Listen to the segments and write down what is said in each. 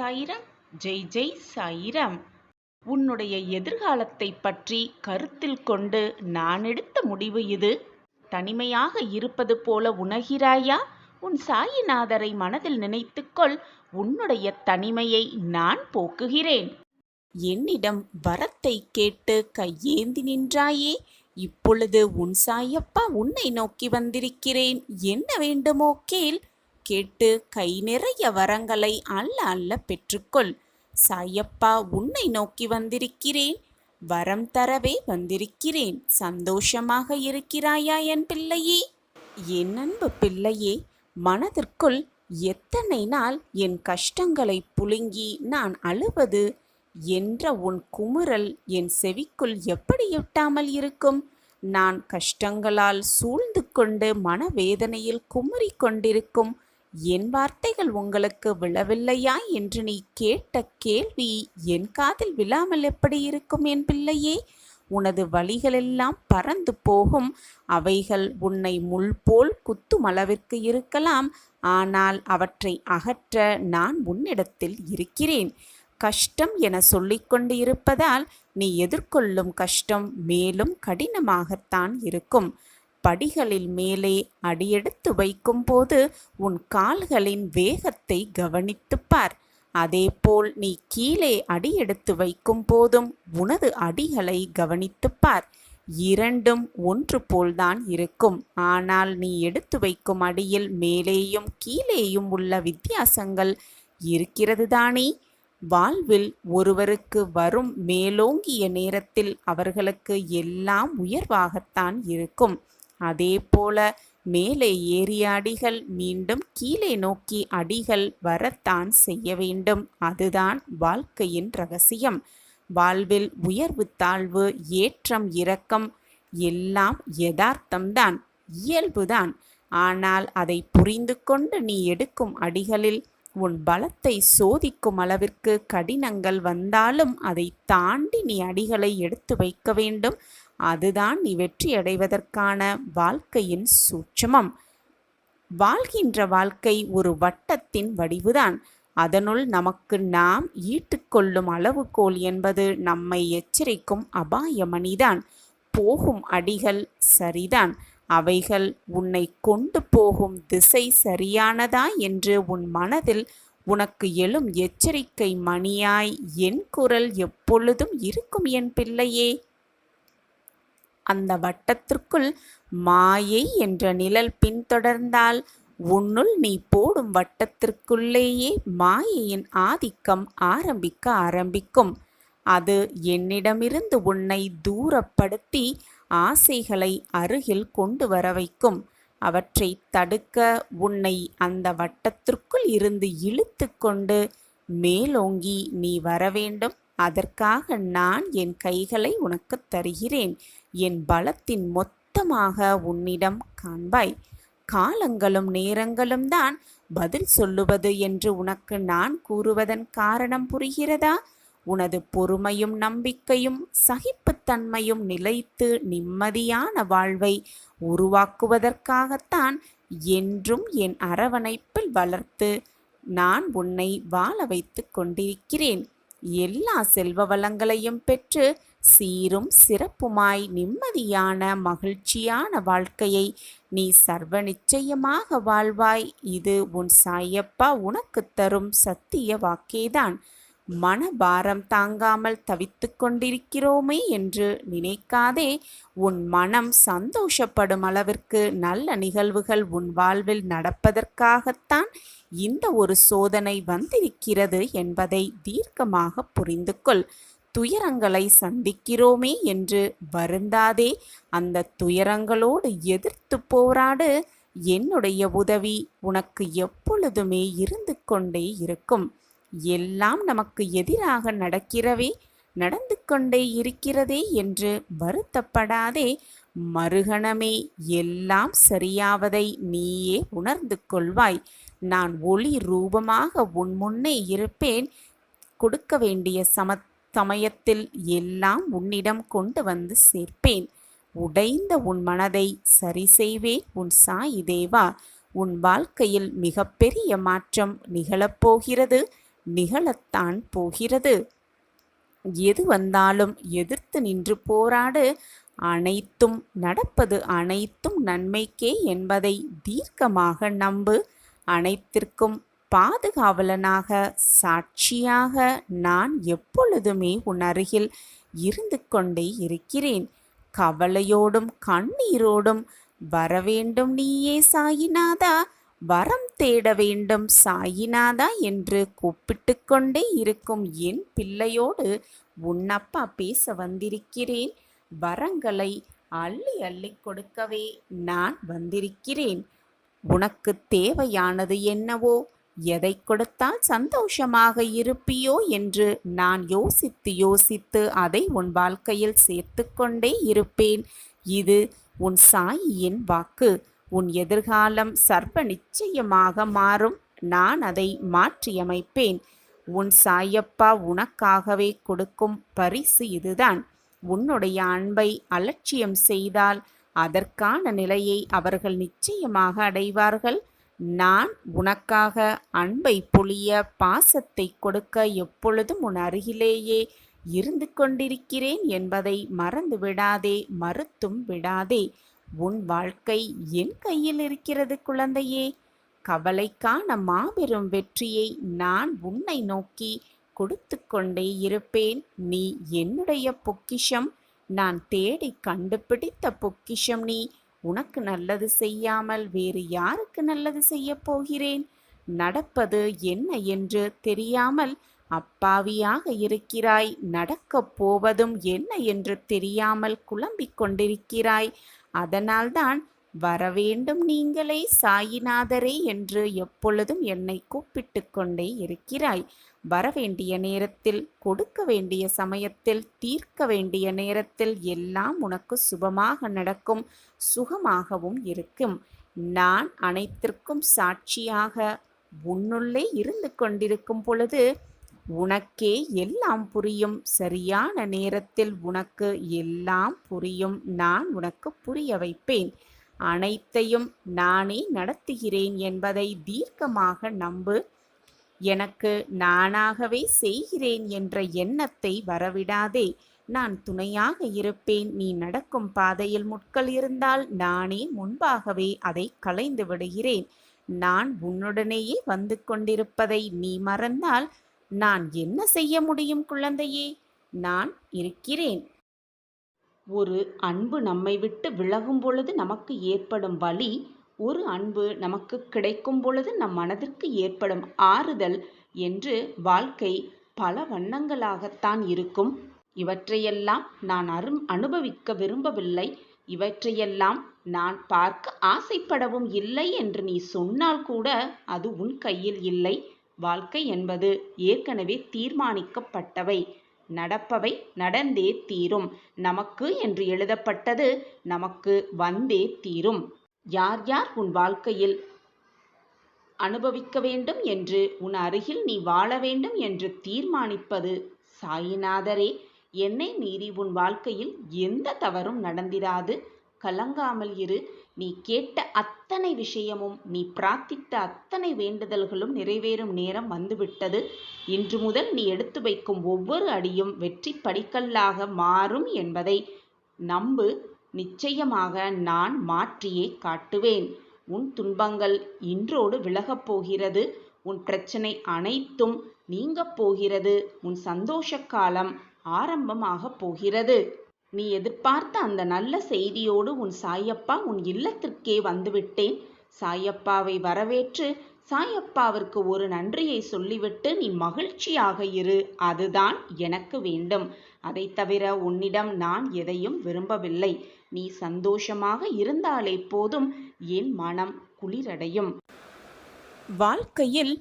சாயிரம். ஜெய் ஜெய் சாயிரம். உன்னுடைய எதிர்காலத்தை பற்றி கருத்தில் கொண்டு நான் எடுத்த முடிவு இது. தனிமையாக இருப்பது போல உணர்கிறாயா? உன் சாயிநாதரை மனதில் நினைத்துக்கொள். உன்னுடைய தனிமையை நான் போக்குகிறேன். என்னிடம் வரத்தை கேட்டு கையேந்தி நின்றாயே, இப்பொழுது உன் சாயப்பா உன்னை நோக்கி வந்திருக்கிறேன். என்ன வேண்டுமோ கேள். கேட்டு கை நிறைய வரங்களை அள்ள அள்ள பெற்றுக்கொள். சாயப்பா உன்னை நோக்கி வந்திருக்கிறேன். வரம் தரவே வந்திருக்கிறேன். சந்தோஷமாக இருக்கிறாயா என் பிள்ளையே? என் அன்பு பிள்ளையே, மனதிற்குள் எத்தனை நாள் என் கஷ்டங்களை புழுங்கி நான் அழுவது என்ற உன் குமுறல் என் செவிக்குள் எப்படி எட்டாமல் இருக்கும்? நான் கஷ்டங்களால் சூழ்ந்து கொண்டு மனவேதனையில் குமுறி கொண்டிருக்கும் என் வார்த்தைகள் உங்களுக்கு விழவில்லையா என்று நீ கேட்ட கேள்வி என் காதில் விழாமல் எப்படி இருக்கும் என் பிள்ளையே? உனது வழிகளெல்லாம் பறந்து போகும். அவைகள் உன்னை முள் போல் குத்தும் அளவிற்கு இருக்கலாம். ஆனால் அவற்றை அகற்ற நான் உன்னிடத்தில் இருக்கிறேன். கஷ்டம் என சொல்லிக்கொண்டு இருப்பதால் நீ எதிர்கொள்ளும் கஷ்டம் மேலும் கடினமாகத்தான் இருக்கும். படிகளில் மேலே அடியெடுத்து வைக்கும்போது உன் கால்களின் வேகத்தை கவனித்துப்பார். அதேபோல் நீ கீழே அடியெடுத்து வைக்கும் போதும் உனது அடிகளை கவனித்துப்பார். இரண்டும் ஒன்று போல்தான் இருக்கும். ஆனால் நீ எடுத்து வைக்கும் அடியில் மேலேயும் கீழேயும் உள்ள வித்தியாசங்கள் இருக்கிறது தானே? வாழ்வில் ஒருவருக்கு வரும் மேலோங்கிய நேரத்தில் அவர்களுக்கு எல்லாம் உயர்வாகத்தான் இருக்கும். அதே போல மேலே ஏறிய அடிகள் மீண்டும் கீழே நோக்கி அடிகள் வரத்தான் செய்ய வேண்டும். அதுதான் வாழ்க்கையின் ரகசியம். வாழ்வில் உயர்வு தாழ்வு ஏற்றம் இறக்கம் எல்லாம் யதார்த்தம்தான், இயல்புதான். ஆனால் அதை புரிந்து கொண்டு நீ எடுக்கும் அடிகளில் உன் பலத்தை சோதிக்கும் அளவிற்கு கடினங்கள் வந்தாலும் அதை தாண்டி நீ அடிகளை எடுத்து வைக்க வேண்டும். அதுதான் நீ வெற்றி அடைவதற்கான வாழ்க்கையின் சூட்சுமம். வாழ்கின்ற வாழ்க்கை ஒரு வட்டத்தின் வடிவுதான். அதனுள் நமக்கு நாம் ஈட்டுக்கொள்ளும் அளவுகோல் என்பது நம்மை எச்சரிக்கும் அபாயமணிதான். போகும் அடிகள் சரிதான். அவைகள் உன்னை கொண்டு போகும் திசை சரியானதா என்று உன் மனதில் உனக்கு எழும் எச்சரிக்கை மணியாய் என் குரல் எப்பொழுதும் இருக்கும் என் பிள்ளையே. அந்த வட்டத்திற்குள் மாயை என்ற நிழல் பின்தொடர்ந்தால் உன்னுள் நீ போடும் வட்டத்திற்குள்ளேயே மாயையின் ஆதிக்கம் ஆரம்பிக்கும். அது என்னிடமிருந்து உன்னை தூரப்படுத்தி ஆசைகளை அருகில் கொண்டு வர வைக்கும். அவற்றை தடுக்க உன்னை அந்த வட்டத்திற்குள் இருந்து இழுத்து கொண்டு மேலோங்கி நீ வர வேண்டும். அதற்காக நான் என் கைகளை உனக்கு தருகிறேன். என் பலத்தின் மொத்தமாக உன்னிடம் காண்பாய். காலங்களும் நேரங்களும் தான் பதில் சொல்லுவது என்று உனக்கு நான் கூறுவதன் காரணம் புரிகிறதா? உனது பொறுமையும் நம்பிக்கையும் சகிப்புத்தன்மையும் நிலைத்து நிம்மதியான வாழ்வை உருவாக்குவதற்காகத்தான் என்றும் என் அரவணைப்பில் வளர்த்து நான் உன்னை வாழ வைத்து கொண்டிருக்கிறேன். எல்லா செல்வ வளங்களையும் பெற்று சீரும் சிறப்புமாய் நிம்மதியான மகிழ்ச்சியான வாழ்க்கையை நீ சர்வ நிச்சயமாக வாழ்வாய். இது உன் சாயப்பா உனக்கு தரும் சத்திய வாக்கேதான். மனபாரம் தாங்காமல் தவித்து கொண்டிருக்கிறோமே என்று நினைக்காதே. உன் மனம் சந்தோஷப்படும் அளவிற்கு நல்ல நிகழ்வுகள் உன் வாழ்வில் நடப்பதற்காகத்தான் இந்த ஒரு சோதனை வந்திருக்கிறது என்பதை தீர்க்கமாக புரிந்து கொள். துயரங்களை சந்திக்கிறோமே என்று வருந்தாதே. அந்த துயரங்களோடு எதிர்த்து போராடு. என்னுடைய உதவி உனக்கு எப்பொழுதுமே இருந்து கொண்டே இருக்கும். எல்லாம் நமக்கு எதிராக நடந்து கொண்டே இருக்கிறதே என்று வருத்தப்படாதே. மறுகணமே எல்லாம் சரியாவதை நீயே உணர்ந்து கொள்வாய். நான் ஒளி ரூபமாக உன் முன்னே இருப்பேன். கொடுக்க வேண்டிய சமயத்தில் எல்லாம் உன்னிடம் கொண்டு வந்து சேர்ப்பேன். உடைந்த உன் மனதை சரி செய்வேன் உன் சாயி தேவா. உன் வாழ்க்கையில் மிகப்பெரிய மாற்றம் நிகழப்போகிறது. நிகழத்தான் போகிறது. எது வந்தாலும் எதிர்த்து நின்று போராடு. அனைத்தும் நடப்பது அனைத்தும் நன்மைக்கே என்பதை தீர்க்கமாக நம்பு. அனைத்திற்கும் பாதுகாவலனாக, சாட்சியாக நான் எப்பொழுதுமே உன் அருகில் இருந்து கொண்டே இருக்கிறேன். கவலையோடும் கண்ணீரோடும் வரவேண்டும் நீயே சாயிநாதா, வரம் தேட வேண்டும் சாயிநாதா என்று கூப்பிட்டு கொண்டே இருக்கும் என் பிள்ளையோடு உன்னப்பா பேச வந்திருக்கிறேன். வரங்களை அள்ளி அள்ளி கொடுக்கவே நான் வந்திருக்கிறேன். உனக்கு தேவையானது என்னவோ, எதை கொடுத்தால் சந்தோஷமாக இருப்பியோ என்று நான் யோசித்து யோசித்து அதை உன் வாழ்க்கையில் சேர்த்து கொண்டே இருப்பேன். இது உன் சாயியின் வாக்கு. உன் எதிர்காலம் சர்வ நிச்சயமாக மாறும். நான் அதை மாற்றியமைப்பேன். உன் சாயப்பா உனக்காகவே கொடுக்கும் பரிசு இதுதான். உன்னுடைய அன்பை அலட்சியம் செய்தால் அதற்கான நிலையை அவர்கள் நிச்சயமாக அடைவார்கள். நான் உனக்காக அன்பை பொழிய, பாசத்தை கொடுக்க எப்பொழுதும் உன் அருகிலேயே இருந்து கொண்டிருக்கிறேன் என்பதை மறந்து விடாதே, மறுத்தும் விடாதே. உன் வாழ்க்கை என் கையில் இருக்கிறது குழந்தையே. கவலைக்கான மாபெரும் வெற்றியை நான் உன்னை நோக்கி கொடுத்து கொண்டே இருப்பேன். நீ என்னுடைய பொக்கிஷம். நான் தேடி கண்டுபிடித்த பொக்கிஷம் நீ. உனக்கு நல்லது செய்யாமல் வேறு யாருக்கு நல்லது செய்ய போகிறேன்? நடப்பது என்ன என்று தெரியாமல் அப்பாவியாக இருக்கிறாய். நடக்கப் போவதும் என்ன என்று தெரியாமல் குழம்பிக் கொண்டிருக்கிறாய். அதனால்தான் வரவேண்டும் நீங்களே சாயிநாதரே என்று எப்பொழுதும் என்னை கூப்பிட்டு கொண்டே இருக்கிறாய். வரவேண்டிய நேரத்தில், கொடுக்க வேண்டிய சமயத்தில், தீர்க்க வேண்டிய நேரத்தில் எல்லாம் உனக்கு சுபமாக நடக்கும், சுகமாகவும் இருக்கும். நான் அனைத்திற்கும் சாட்சியாக உன்னுள்ளே இருந்து கொண்டிருக்கும் பொழுது உனக்கே எல்லாம் புரியும். சரியான நேரத்தில் உனக்கு எல்லாம் புரியும். நான் உனக்கு புரிய வைப்பேன். அனைத்தையும் நானே நடத்துகிறேன் என்பதை தீர்க்கமாக நம்பு. எனக்கு நானாகவே செய்கிறேன் என்ற எண்ணத்தை வரவிடாதே. நான் துணையாக இருப்பேன். நீ நடக்கும் பாதையில் முட்கள் இருந்தால் நானே முன்பாகவே அதை களைந்து விடுகிறேன். நான் உன்னுடனேயே வந்து கொண்டிருப்பதை நீ மறந்தால் நான் என்ன செய்ய முடியும் குழந்தையே? நான் இருக்கிறேன். ஒரு அன்பு நம்மை விட்டு விலகும் பொழுது நமக்கு ஏற்படும் வலி, ஒரு அன்பு நமக்கு கிடைக்கும் பொழுது நம் மனதிற்கு ஏற்படும் ஆறுதல் என்று வாழ்க்கை பல வண்ணங்களாகத்தான் இருக்கும். இவற்றையெல்லாம் நான் அனுபவிக்க விரும்பவில்லை. இவற்றையெல்லாம் நான் பார்க்க ஆசைப்படவும் இல்லை என்று நீ சொன்னால் கூட அது உன் கையில் இல்லை. வாழ்க்கை என்பது ஏற்கனவே தீர்மானிக்கப்பட்டவை. நடப்பவை நடந்தே தீரும். நமக்கு என்று எழுதப்பட்டது நமக்கு வந்தே தீரும். யார் யார் உன் வாழ்க்கையில் அனுபவிக்க வேண்டும் என்று, உன் அருகில் நீ வாழ வேண்டும் என்று தீர்மானிப்பது சாயிநாதரே. என்னை மீறி உன் வாழ்க்கையில் எந்த தவறும் நடந்திராது. கலங்காமல் இரு. நீ கேட்ட அத்தனை விஷயமும், நீ பிரார்த்தித்த அத்தனை வேண்டுதல்களும் நிறைவேறும் நேரம் வந்துவிட்டது. இன்று முதல் நீ எடுத்து வைக்கும் ஒவ்வொரு அடியும் வெற்றி படிக்கல்லாக மாறும் என்பதை நம்பு. நிச்சயமாக நான் மாற்றியே காட்டுவேன். உன் துன்பங்கள் இன்றோடு விலகப் போகிறது. உன் பிரச்சனை அனைத்தும் நீங்கப் போகிறது. உன் சந்தோஷ காலம் ஆரம்பமாகப் போகிறது. நீ எதிர்பார்த்த அந்த நல்ல செய்தியோடு உன் சாயப்பா உன் இல்லத்திற்கே வந்துவிட்டேன். சாயப்பாவை வரவேற்று சாயப்பாவிற்கு ஒரு நன்றியை சொல்லிவிட்டு நீ மகிழ்ச்சியாக இரு. அதுதான் எனக்கு வேண்டும். அதை தவிர உன்னிடம் நான் எதையும் விரும்பவில்லை. நீ சந்தோஷமாக இருந்தாலே போதும். என் மனம் குளிரடையும். வாழ்க்கையில்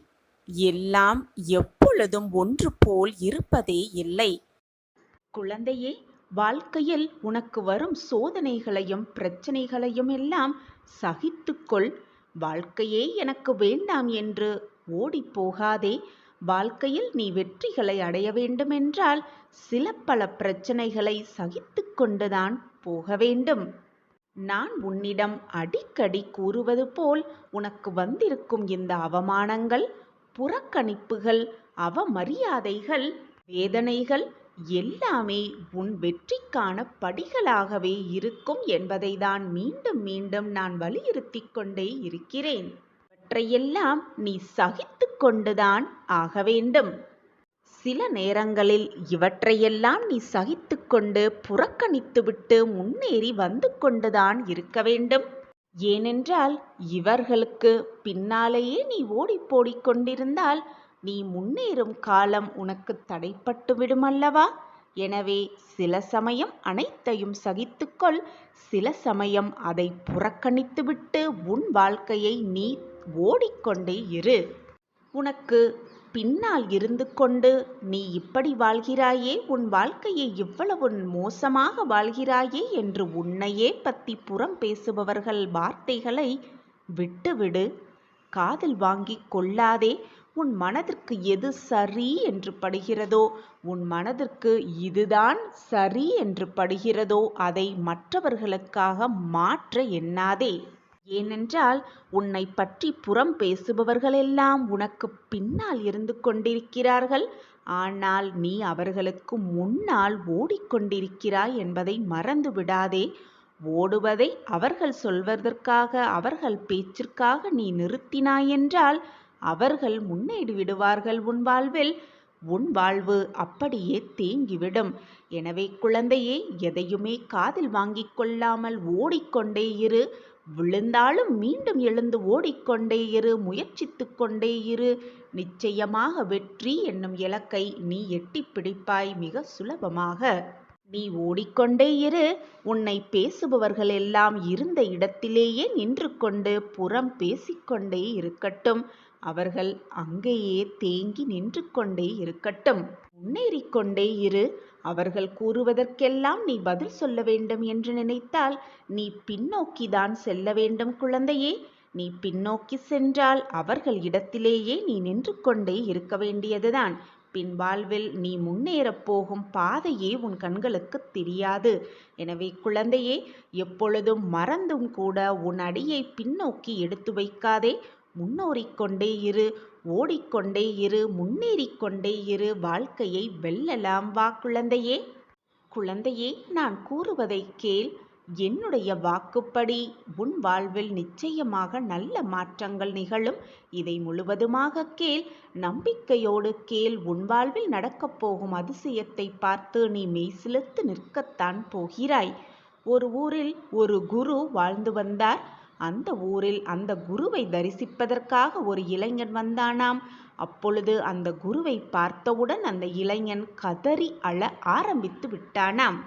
எல்லாம் எப்பொழுதும் ஒன்று போல் இருப்பதே இல்லை குழந்தையே. வாழ்க்கையில் உனக்கு வரும் சோதனைகளையும் பிரச்சனைகளையும் எல்லாம் சகித்துக்கொள். வாழ்க்கையே எனக்கு வேண்டாம் என்று ஓடிப்போகாதே. வாழ்க்கையில் நீ வெற்றிகளை அடைய வேண்டுமென்றால் சில பல பிரச்சனைகளை சகித்து கொண்டுதான் போக வேண்டும். நான் உன்னிடம் அடிக்கடி கூறுவது போல் உனக்கு வந்திருக்கும் இந்த அவமானங்கள் புறக்கணிப்புகள், அவமரியாதைகள், வேதனைகள் எல்லாமே உன் வெற்றிக்கான படிகளாகவே இருக்கும் என்பதைதான் மீண்டும் மீண்டும் நான் வலியுறுத்திக் கொண்டே இருக்கிறேன். இவற்றையெல்லாம் நீ சகித்து கொண்டுதான் ஆக வேண்டும். சில நேரங்களில் இவற்றையெல்லாம் நீ சகித்து கொண்டு புறக்கணித்துவிட்டு முன்னேறி வந்து கொண்டுதான் இருக்க வேண்டும். ஏனென்றால் இவர்களுக்கு பின்னாலேயே நீ ஓடிப்போடிக் கொண்டிருந்தால் நீ முன்னேறும் காலம் உனக்கு தடைப்பட்டு விடுமல்லவா? எனவே சில சமயம் அனைத்தையும் சகித்துக்கொள், சில சமயம் அதை புறக்கணித்துவிட்டு உன் வாழ்க்கையை நீ ஓடிக்கொண்டே இரு. உனக்கு பின்னால் இருந்து கொண்டு நீ இப்படி வாழ்கிறாயே, உன் வாழ்க்கையை இவ்வளவு மோசமாக வாழ்கிறாயே என்று உன்னையே பற்றி புறம் பேசுபவர்கள் வார்த்தைகளை விட்டுவிடு. காதில் வாங்கிக் கொள்ளாதே. உன் மனதிற்கு எது சரி என்று படுகிறதோ, உன் மனதிற்கு இதுதான் சரி என்று படுகிறதோ அதை மற்றவர்களுக்காக மாற்ற எண்ணாதே. ஏனென்றால் உன்னை பற்றி புறம் பேசுபவர்களெல்லாம் உனக்கு பின்னால் இருந்து கொண்டிருக்கிறார்கள். ஆனால் நீ அவர்களுக்கு முன்னால் ஓடிக்கொண்டிருக்கிறாய் என்பதை மறந்து விடாதே. ஓடுவதை அவர்கள் சொல்வதற்காக, அவர்கள் பேச்சிற்காக நீ நிறுத்தினாயென்றால் அவர்கள் முன்னேறி விடுவார்கள் உன் வாழ்வில். உன் வாழ்வு அப்படியே தேங்கிவிடும். எனவே குழந்தையே, எதையுமே காதில் வாங்கிக் கொள்ளாமல் ஓடிக்கொண்டே இரு. விழுந்தாலும் மீண்டும் எழுந்து ஓடிக்கொண்டே இரு, முயற்சித்து கொண்டே இரு. நிச்சயமாக வெற்றி என்னும் இலக்கை நீ எட்டிப் பிடிப்பாய் மிக சுலபமாக. நீ ஓடிக்கொண்டே இரு. உன்னை பேசுபவர்கள் எல்லாம் இருந்த இடத்திலேயே நின்று கொண்டு புறம் பேசிக்கொண்டே இருக்கட்டும். அவர்கள் அங்கேயே தேங்கி நின்று கொண்டே இருக்கட்டும். முன்னேறிக்கொண்டே இரு. அவர்கள் கூறுவதற்கெல்லாம் நீ பதில் சொல்ல வேண்டும் என்று நினைத்தால் நீ பின்னோக்கிதான் செல்ல வேண்டும் குழந்தையே. நீ பின்னோக்கி சென்றால் அவர்கள் இடத்திலேயே நீ நின்று கொண்டே இருக்க வேண்டியதுதான். பின் வாழ்வில் நீ முன்னேறப் போகும் பாதையே உன் கண்களுக்கு தெரியாது. எனவே குழந்தையே, எப்பொழுதும் மறந்தும் கூட உன் அடியை பின்னோக்கி எடுத்து வைக்காதே. முன்னேறிக்கொண்டே இரு, ஓடிக்கொண்டே இரு, முன்னேறிக்கொண்டே இரு. வாழ்க்கையை வெல்லலாம். வா குழந்தையே. குழந்தையே, நான் கூறுவதை கேள். என்னுடைய வாக்குப்படி உன் வாழ்வில் நிச்சயமாக நல்ல மாற்றங்கள் நிகழும். இதை முழுவதுமாக கேள், நம்பிக்கையோடு கேள். உன் வாழ்வில் நடக்கப் போகும் அதிசயத்தை பார்த்து நீ மெய்சிலிர்த்து நிற்கத்தான் போகிறாய். ஒரு ஊரில் ஒரு குரு வாழ்ந்து வந்தார். அந்த ஊரில் அந்த குருவை தரிசிப்பதற்காக ஒரு இளைஞன் வந்தானாம். அப்பொழுது அந்த குருவை பார்த்தவுடன் அந்த இளைஞன் கதறி அழ ஆரம்பித்து விட்டானாம்.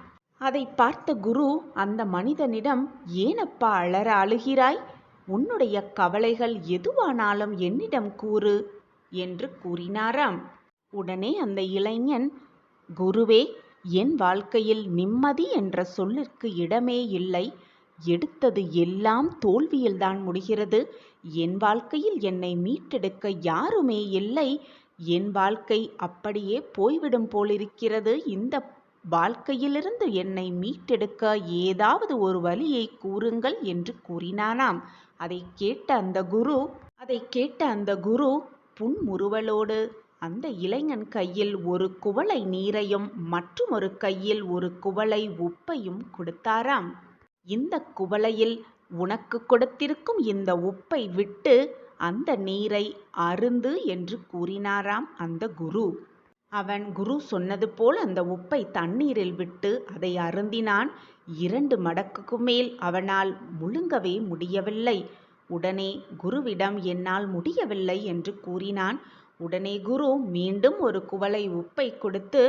அதை பார்த்த குரு அந்த மனிதனிடம், ஏனப்பா அழுகிறாய்? உன்னுடைய கவலைகள் எதுவானாலும் என்னிடம் கூறு என்று கூறினாராம். உடனே அந்த இளைஞன், குருவே, என் வாழ்க்கையில் நிம்மதி என்ற சொல்லிற்கு இடமே இல்லை. எடுத்தது எல்லாம் தோல்வியில்தான் முடிகிறது. என் வாழ்க்கையில் என்னை மீட்டெடுக்க யாருமே இல்லை. என் வாழ்க்கை அப்படியே போய்விடும் போலிருக்கிறது. இந்த வாழ்க்கையிலிருந்து என்னை மீட்டெடுக்க ஏதாவது ஒரு வழியை கூறுங்கள் என்று கூறினானாம். அதை கேட்ட அந்த குரு புன்முறுவலோடு அந்த இளைஞன் கையில் ஒரு குவளை நீரையும் மற்றும் ஒரு கையில் ஒரு குவளை உப்பையும் கொடுத்தாராம். இந்த குவளையில் உனக்கு கொடுத்திருக்கும் இந்த உப்பை விட்டு அந்த நீரை அருந்து என்று கூறினாராம் அந்த குரு. அவன் குரு சொன்னது போல் அந்த உப்பை தண்ணீரில் விட்டு அதை அருந்தினான். 2 மடக்குக்கு மேல் அவனால் முழுங்கவே முடியவில்லை. உடனே குருவிடம், என்னால் முடியவில்லை என்று கூறினான். உடனே குரு மீண்டும் ஒரு குவளை உப்பை கொடுத்து,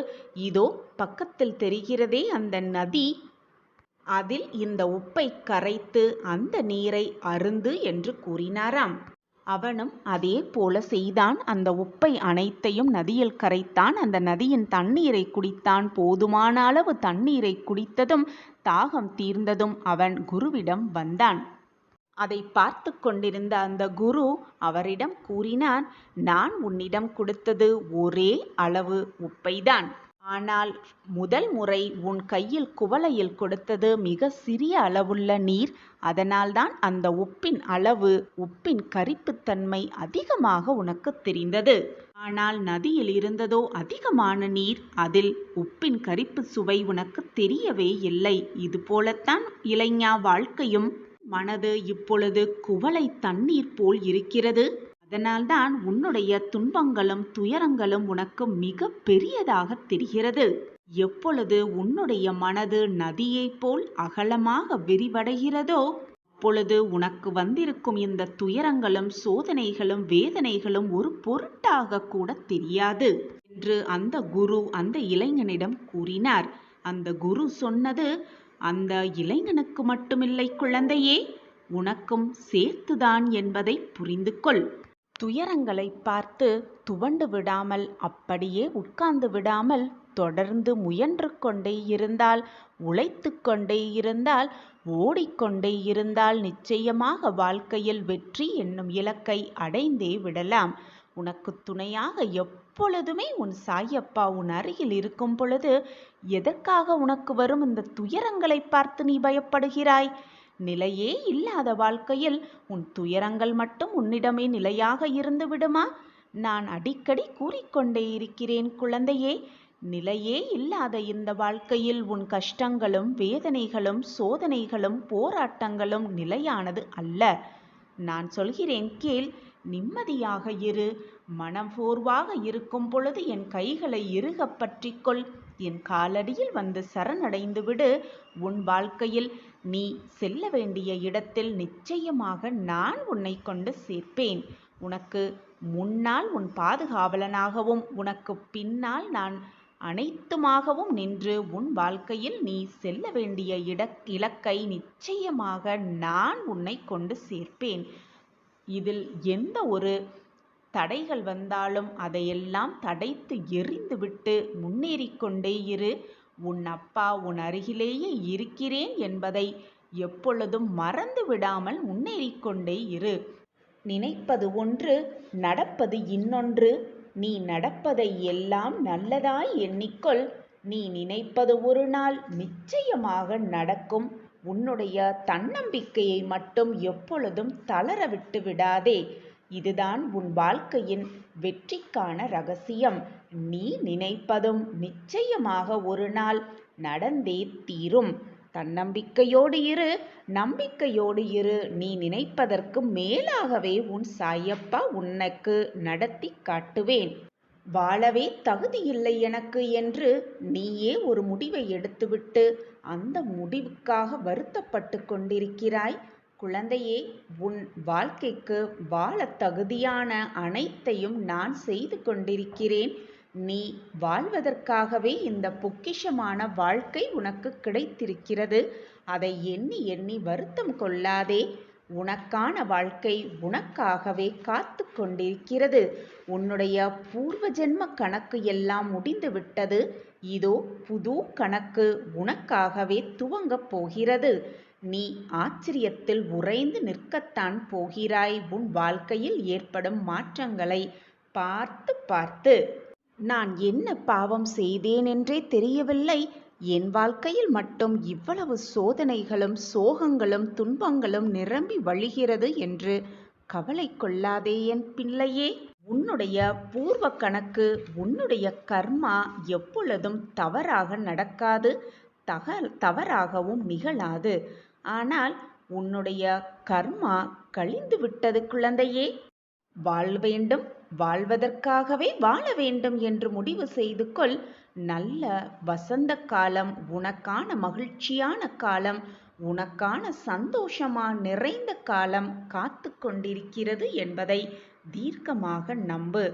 இதோ பக்கத்தில் தெரிகிறதே அந்த நதி, அதில் இந்த உப்பை கரைத்து அந்த நீரை அருந்து என்று கூறினாராம். அவனும் அதே போல செய்தான். அந்த உப்பை அனைத்தையும் நதியில் கரைத்தான். அந்த நதியின் தண்ணீரை குடித்தான். போதுமான அளவு தண்ணீரை குடித்ததும் தாகம் தீர்ந்ததும் அவன் குருவிடம் வந்தான். அதை பார்த்து கொண்டிருந்த அந்த குரு அவரிடம் கூறினான், நான் உன்னிடம் கொடுத்தது ஒரே அளவு உப்பைதான். ஆனால் முதல் முறை உன் கையில் குவளையில் கொடுத்தது மிக சிறிய அளவுள்ள நீர். அதனால்தான் அந்த உப்பின் அளவு, உப்பின் கரிப்புத்தன்மை அதிகமாக உனக்கு தெரிந்தது. ஆனால் நதியில் இருந்ததோ அதிகமான நீர். அதில் உப்பின் கரிப்பு சுவை உனக்கு தெரியவே இல்லை. இது போலத்தான் இளைஞா வாழ்க்கையும். மனது இப்பொழுது குவளை தண்ணீர் போல் இருக்கிறது. அதனால்தான் உன்னுடைய துன்பங்களும் துயரங்களும் உனக்கு மிக பெரியதாக தெரிகிறது. எப்பொழுது உன்னுடைய மனது நதியைப் போல் அகலமாக விரிவடைகிறதோ அப்பொழுது உனக்கு வந்திருக்கும் இந்த துயரங்களும் சோதனைகளும் வேதனைகளும் ஒரு பொருட்டாக கூட தெரியாது என்று அந்த குரு அந்த இளைஞனிடம் கூறினார். அந்த குரு சொன்னது, அந்த இளைஞனுக்கு மட்டுமில்லை குழந்தையே, உனக்கும் சேர்த்துதான் என்பதை புரிந்து கொள். துயரங்களை பார்த்து துவண்டு விடாமல், அப்படியே உட்கார்ந்து விடாமல், தொடர்ந்து முயன்று கொண்டே இருந்தால், உழைத்து கொண்டே இருந்தால், ஓடிக்கொண்டே இருந்தால் நிச்சயமாக வாழ்க்கையில் வெற்றி என்னும் இலக்கை அடைந்தே விடலாம். உனக்கு துணையாக எப்பொழுதுமே உன் சாயப்பா உன் அருகில் இருக்கும் பொழுது எதற்காக உனக்கு வரும் இந்த துயரங்களை பார்த்து நீ பயப்படுகிறாய்? நிலையே இல்லாத வாழ்க்கையில் உன் துயரங்கள் மட்டும் உன்னிடமே நிலையாக இருந்து விடுமா? நான் அடிக்கடி கூறிக்கொண்டே இருக்கிறேன் குழந்தையே, நிலையே இல்லாத இந்த வாழ்க்கையில் உன் கஷ்டங்களும் வேதனைகளும் சோதனைகளும் போராட்டங்களும் நிலையானது அல்ல. நான் சொல்கிறேன் கேள். நிம்மதியாக இரு. மனம் சோர்வாக இருக்கும் பொழுது என் கைகளை இறுக பற்றிக்கொள். என் காலடியில் வந்து சரணடைந்து விடு. உன் வாழ்க்கையில் நீ செல்ல வேண்டிய இடத்தில் நிச்சயமாக நான் உன்னை கொண்டு சேர்ப்பேன். உனக்கு முன்னால் உன் பாதுகாவலனாகவும் உனக்கு பின்னால் நான் அனைத்துமாகவும் நின்று உன் வாழ்க்கையில் நீ செல்ல வேண்டிய இலக்கை நிச்சயமாக நான் உன்னை கொண்டு சேர்ப்பேன். இதில் எந்த ஒரு தடைகள் வந்தாலும் அதையெல்லாம் தடைத்து எறிந்துவிட்டு முன்னேறிக்கொண்டே இரு. உன் அப்பா உன் அருகிலேயே இருக்கிறேன் என்பதை எப்பொழுதும் மறந்து விடாமல் முன்னேறிக்கொண்டே இரு. நினைப்பது ஒன்று, நடப்பது இன்னொன்று. நீ நடப்பதை எல்லாம் நல்லதாய் எண்ணிக்கொள். நீ நினைப்பது ஒரு நாள் நிச்சயமாக நடக்கும். உன்னுடைய தன்னம்பிக்கையை மட்டும் எப்பொழுதும் தளர விட்டு விடாதே. இதுதான் உன் வாழ்க்கையின் வெற்றிக்கான ரகசியம். நீ நினைப்பதும் நிச்சயமாக ஒரு நாள் நடந்தே தீரும். தன்னம்பிக்கையோடு இரு, நம்பிக்கையோடு இரு. நீ நினைப்பதற்கு மேலாகவே உன் சாயப்பா உனக்கு நடத்தி காட்டுவேன். வாழவே தகுதியில்லை எனக்கு என்று நீயே ஒரு முடிவை எடுத்துவிட்டு அந்த முடிவுக்காக வருத்தப்பட்டு கொண்டிருக்கிறாய். குழந்தையே, உன் வாழ்க்கைக்கு வாழ தகுதியான அனைத்தையும் நான் செய்து கொண்டிருக்கிறேன். நீ வாழ்வதற்காகவே இந்த பொக்கிஷமான வாழ்க்கை உனக்கு கிடைத்திருக்கிறது. அதை எண்ணி எண்ணி வருத்தம் கொள்ளாதே. உனக்கான வாழ்க்கை உனக்காகவே காத்து கொண்டிருக்கிறது. உன்னுடைய பூர்வ ஜென்ம கணக்கு எல்லாம் முடிந்து விட்டது. இதோ புது கணக்கு உனக்காகவே துவங்கப் போகிறது. நீ ஆச்சரியத்தில் உறைந்து நிற்கத்தான் போகிறாய். உன் வாழ்க்கையில் ஏற்படும் மாற்றங்களை பார்த்து பார்த்து. நான் என்ன பாவம் செய்தேன் என்றே தெரியவில்லை. என் வாழ்க்கையில் மட்டும் இவ்வளவு சோதனைகளும் சோகங்களும் துன்பங்களும் நிரம்பி வழிகிறது என்று கவலை கொள்ளாதே என் பிள்ளையே. உன்னுடைய பூர்வ கணக்கு, உன்னுடைய கர்மா எப்பொழுதும் தவறாக நடக்காது, தவறாகவும் நிகழாது. ஆனால் உன்னுடைய கர்மா கழிந்து விட்டது குழந்தையே. வாழ வேண்டும், வாழ்வதற்காகவே வாழ வேண்டும் என்று முடிவு செய்து கொள். நல்ல வசந்த காலம், உனக்கான மகிழ்ச்சியான காலம், உனக்கான சந்தோஷமா நிறைந்த காலம் காத்து கொண்டிருக்கிறது என்பதை தீர்க்கமாக நம்பு.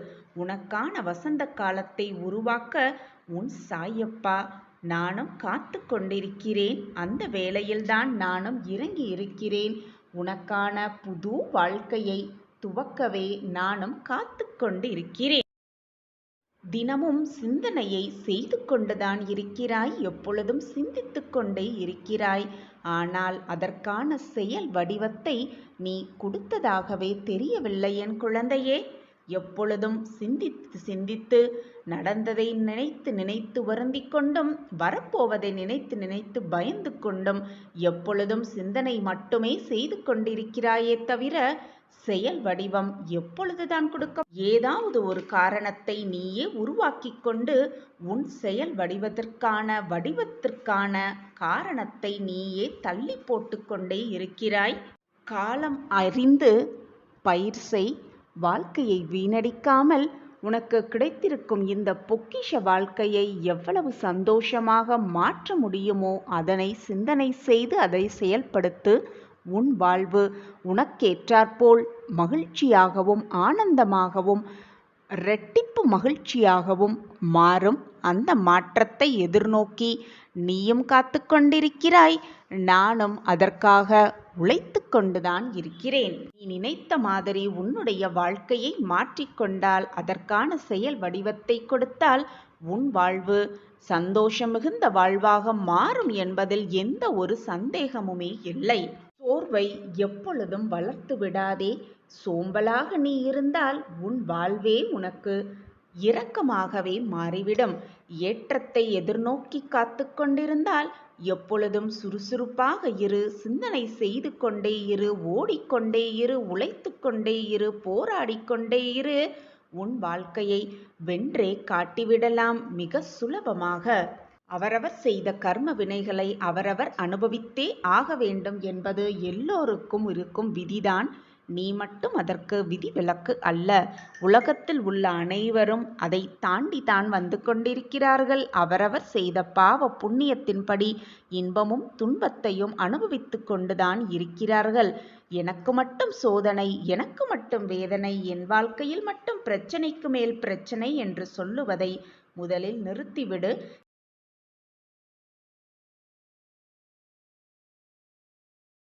உனக்கான வசந்த காலத்தை உருவாக்க உன் சாயப்பா நானும் காத்து கொண்டிருக்கிறேன். அந்த வேளையில்தான் நானும் இறங்கி இருக்கிறேன். உனக்கான புது வாழ்க்கையை துவக்கவே நானும் காத்து கொண்டு இருக்கிறேன். தினமும் சிந்தனையை செய்து கொண்டுதான் இருக்கிறாய். எப்பொழுதும் சிந்தித்து கொண்டே இருக்கிறாய். ஆனால் அதற்கான செயல் வடிவத்தை நீ கொடுத்ததாகவே தெரியவில்லை என் குழந்தையே. எப்பொழுதும் சிந்தித்து சிந்தித்து நடந்ததை நினைத்து நினைத்து வருந்திக் கொண்டும் வரப்போவதை நினைத்து நினைத்து பயந்து கொண்டும் எப்பொழுதும் சிந்தனை மட்டுமே செய்து கொண்டிருக்கிறாயே தவிர செயல் வடிவம் எப்பொழுதுதான் கொடுக்க? ஏதாவது ஒரு காரணத்தை நீயே உருவாக்கிக் கொண்டு உன் செயல் வடிவத்திற்கான காரணத்தை நீயே தள்ளி போட்டுக்கொண்டே இருக்கிறாய். காலம் அறிந்து பயிர் செய். வாழ்க்கையை வீணடிக்காமல் உனக்கு கிடைத்திருக்கும் இந்த பொக்கிஷ வாழ்க்கையை எவ்வளவு சந்தோஷமாக மாற்ற முடியுமோ அதனை சிந்தனை செய்து அதை செயல்படுத்து. உன் வாழ்வு உனக்கேற்றாற்போல் மகிழ்ச்சியாகவும் ஆனந்தமாகவும் இரட்டிப்பு மகிழ்ச்சியாகவும் மாறும். அந்த மாற்றத்தை எதிர்நோக்கி நீயும் காத்து கொண்டிருக்கிறாய், நானும் அதற்காக உழைத்து கொண்டுதான் இருக்கிறேன். நீ நினைத்த மாதிரி உன்னுடைய வாழ்க்கையை மாற்றிக்கொண்டால், அதற்கான செயல் வடிவத்தை கொடுத்தால் உன் வாழ்வு சந்தோஷம் மிகுந்த வாழ்வாக மாறும் என்பதில் எந்த ஒரு சந்தேகமுமே இல்லை. சோர்வை எப்பொழுதும் வளர்த்து விடாதே. சோம்பலாக நீ இருந்தால் உன் வாழ்வே உனக்கு இரக்கமாகவே மாறிவிடும். ஏற்றத்தை எதிர்நோக்கி காத்து கொண்டிருந்தால் எப்பொழுதும் சுறுசுறுப்பாக இரு. சிந்தனை செய்து கொண்டே இரு, ஓடிக்கொண்டே இரு, உழைத்து கொண்டே இரு, போராடிக்கொண்டே இரு. உன் வாழ்க்கையை வென்றே காட்டிவிடலாம் மிக சுலபமாக. அவரவர் செய்த கர்ம வினைகளை அவரவர் அனுபவித்தே ஆக வேண்டும் என்பது எல்லோருக்கும் இருக்கும் விதிதான். நீ மட்டும் அதற்கு விதிவிலக்கு அல்ல. உலகத்தில் உள்ள அனைவரும் அதை தாண்டித்தான் வந்து கொண்டிருக்கிறார்கள். அவரவர் செய்த பாவ புண்ணியத்தின்படி இன்பமும் துன்பத்தையும் அனுபவித்து கொண்டுதான் இருக்கிறார்கள். எனக்கு மட்டும் சோதனை, எனக்கு மட்டும் வேதனை, என் வாழ்க்கையில் மட்டும் பிரச்சனைக்கு மேல் பிரச்சனை என்று சொல்லுவதை முதலில் நிறுத்திவிடு.